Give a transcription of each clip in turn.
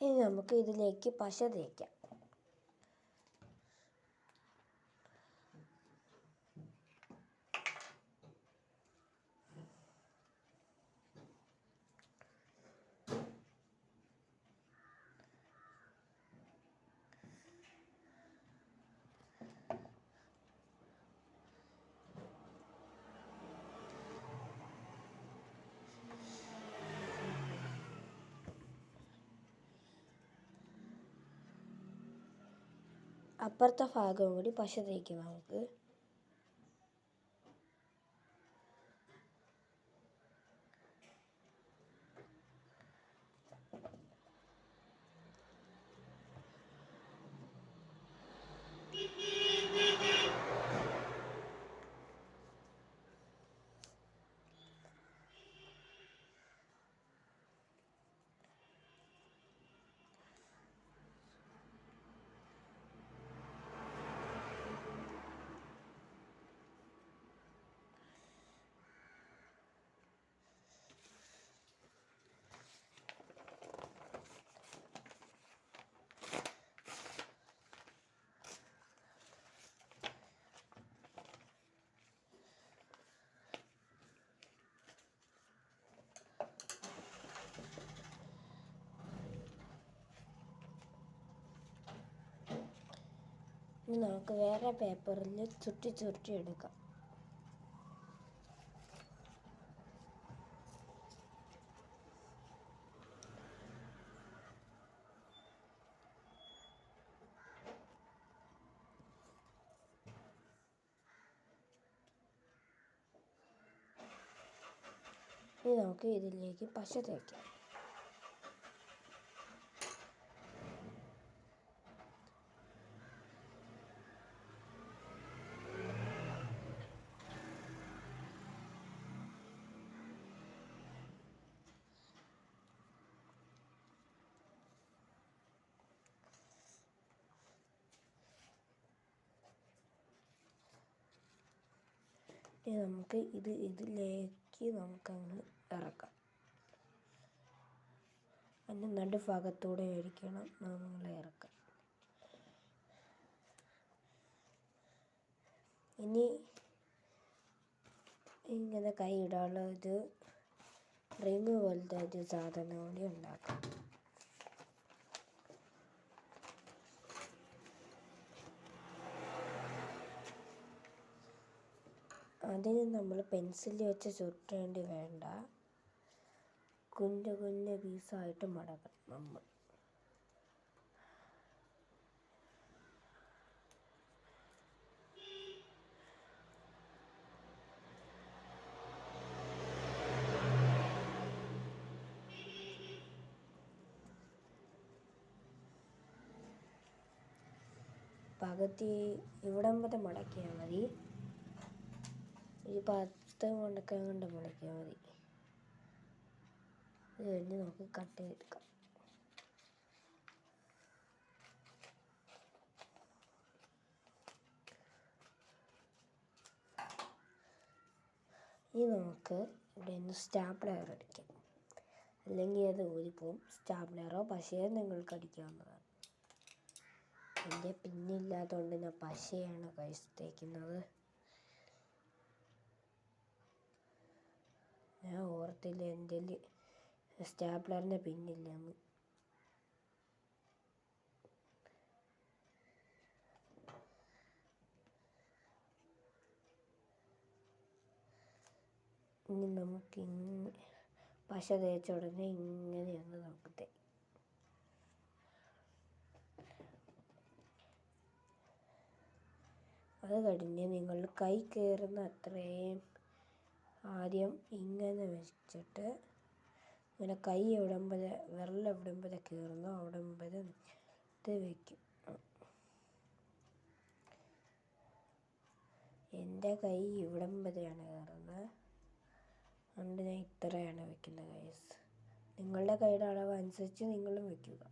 ഇനി നമുക്ക് ഇതിലേക്ക് പശ തേക്കാം. അപ്പുറത്തെ ഭാഗവും കൂടി പശ തേക്കാം നമുക്ക്. ഇനി നമുക്ക് വേറെ പേപ്പറിൽ ചുരുട്ടി എടുക്കാം. ഇനി നമുക്ക് ഇതിലേക്ക് പശ തേക്കാം. ഇനി നമുക്ക് ഇതിലേക്ക് നമുക്കങ്ങ് ഇറക്കാം. അതിൻ്റെ നടുഭാഗത്തൂടെ ആയിരിക്കണം നമ്മൾ ഇറക്കാം. ഇനി ഇങ്ങനെ കൈ ഇടാനുള്ള ഇത് റിങ് പോലത്തെ ഒരു സാധനം കൂടി ഉണ്ടാക്കാം. അതിന് നമ്മൾ പെൻസിൽ വെച്ച് ചുരുട്ടേണ്ടി വേണ്ട, കുഞ്ഞു കുഞ്ഞു പീസായിട്ട് മടക്കണം നമ്മൾ. പകുതി ഇവിടം വരെ മടക്കിയാൽ മതി. ഈ 10 മടക്കാൻ കൊണ്ട് മടക്കിയാൽ മതി. ഇത് കഴിഞ്ഞ് നമുക്ക് കട്ട് ചെയ്തെടുക്കാം. ഇനി നമുക്ക് ഇവിടെ നിന്ന് സ്റ്റാപ്ലർ അടിക്കാം, അല്ലെങ്കിൽ അത് ഊരിപ്പോവും. സ്റ്റാപ്ലറോ പശയോ നിങ്ങൾക്ക് അടിക്കാവുന്നതാണ്. എൻ്റെ പിന്നില്ലാത്തതുകൊണ്ട് ഞാൻ പശയാണ് തേക്കുന്നത്. ഞാൻ ഓർത്തില്ല എൻ്റെ സ്റ്റാപ്ലറിൻ്റെ പിന്നില്ലെന്ന്. ഇനി നമുക്ക് പശ തേച്ച ഉടനെ ഇങ്ങനെയൊന്ന് നമുക്ക് തേക്കാം. അത് കഴിഞ്ഞ് നിങ്ങൾ കൈ കയറുന്ന അത്രയും ആദ്യം ഇങ്ങനെ വെച്ചിട്ട് ഇങ്ങനെ കൈ വിരൽ എവിടം വരെ കയറുന്നോ അവിടം വരെ ഇത് വയ്ക്കും. എൻ്റെ കൈ ഇവിടം വരെയാണ് കയറുന്നത്, അതുകൊണ്ട് ഞാൻ ഇത്രയാണ് വയ്ക്കുന്നത് ഗൈസ്. നിങ്ങളുടെ കൈയുടെ അളവ് അനുസരിച്ച് നിങ്ങളും വയ്ക്കുക.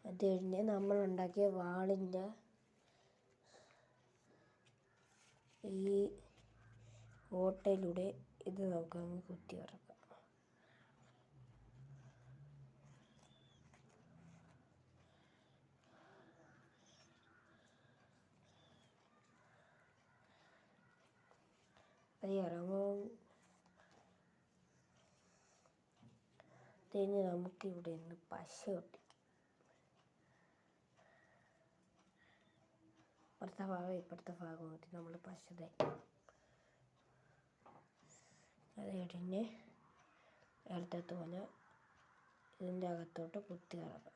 അത് കഴിഞ്ഞ് നമ്മൾ ഉണ്ടാക്കിയ വാളിൻ്റെ ഈ ഓട്ടയിലൂടെ ഇത് നമുക്കങ്ങ് കുത്തി ഇറക്കാം. അത് ഇറങ്ങും. ഇതിന് നമുക്കിവിടെ നിന്ന് പശ ഒട്ടിക്കാം. ഇപ്പുറത്തെ ഭാഗം ഇപ്പുറത്തെ ഭാഗം നോക്കി നമ്മൾ പശ തയ്ക്കും. അത് കഴിഞ്ഞ് നേരത്തെ പോലെ ഇതിൻ്റെ അകത്തോട്ട് കുത്തി ഇറങ്ങും.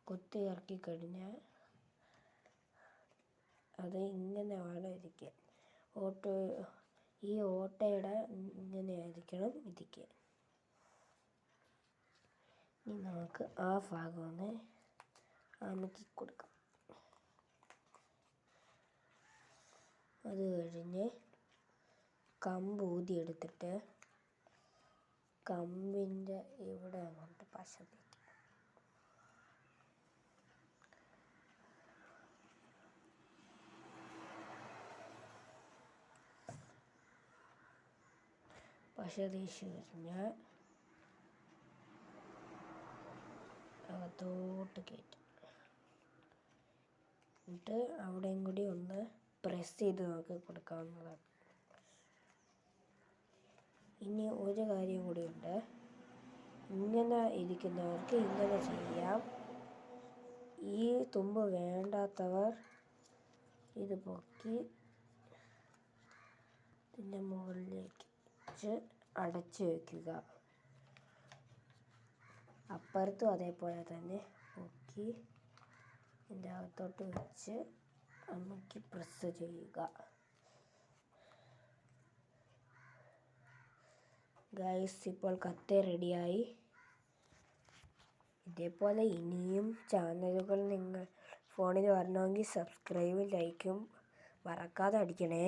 കുത്തി ഇറക്കി കഴിഞ്ഞാൽ അത് ഇങ്ങനെ വേണം ഇരിക്കാൻ. ഈ ഓട്ടയുടെ ഇങ്ങനെ ആയിരിക്കണം ഇരിക്കാൻ. ഇനി നമുക്ക് ആ ഭാഗം ഒന്ന് അമുക്കി കൊടുക്കാം. അത് കഴിഞ്ഞ് കമ്പ് ഊതിയെടുത്തിട്ട് കമ്പിൻ്റെ ഇവിടെ അങ്ങോട്ട് പശ തേക്കും. പശ തേച്ച് കഴിഞ്ഞാൽ അകത്തോട്ട് കയറ്റും. എന്നിട്ട് അവിടെയും കൂടി ഒന്ന് പ്രസ് ചെയ്ത് നമുക്ക് കൊടുക്കാവുന്നതാണ്. ഇനി ഒരു കാര്യം കൂടിയുണ്ട്. ഇങ്ങനെ ഇരിക്കുന്നവർക്ക് ഇങ്ങനെ ചെയ്യാം. ഈ തുമ്പ് വേണ്ടാത്തവർ ഇത് പൊക്കി ഇതിൻ്റെ മുകളിലേക്ക് വെച്ച് അടച്ചു വയ്ക്കുക. അപ്പുറത്തും അതേപോലെ തന്നെ പൊക്കി ഇതിൻ്റെ അകത്തോട്ട് വെച്ച് അമുക്കി പ്രസ് ചെയ്യുക. ഗൈസ്, ഇപ്പോൾ കത്ത് റെഡിയായി. ഇതേപോലെ ഇനിയും ചാനലുകൾ നിങ്ങൾ ഫോണിൽ വരണമെങ്കിൽ സബ്സ്ക്രൈബും ലൈക്കും മറക്കാതെ അടിക്കണേ.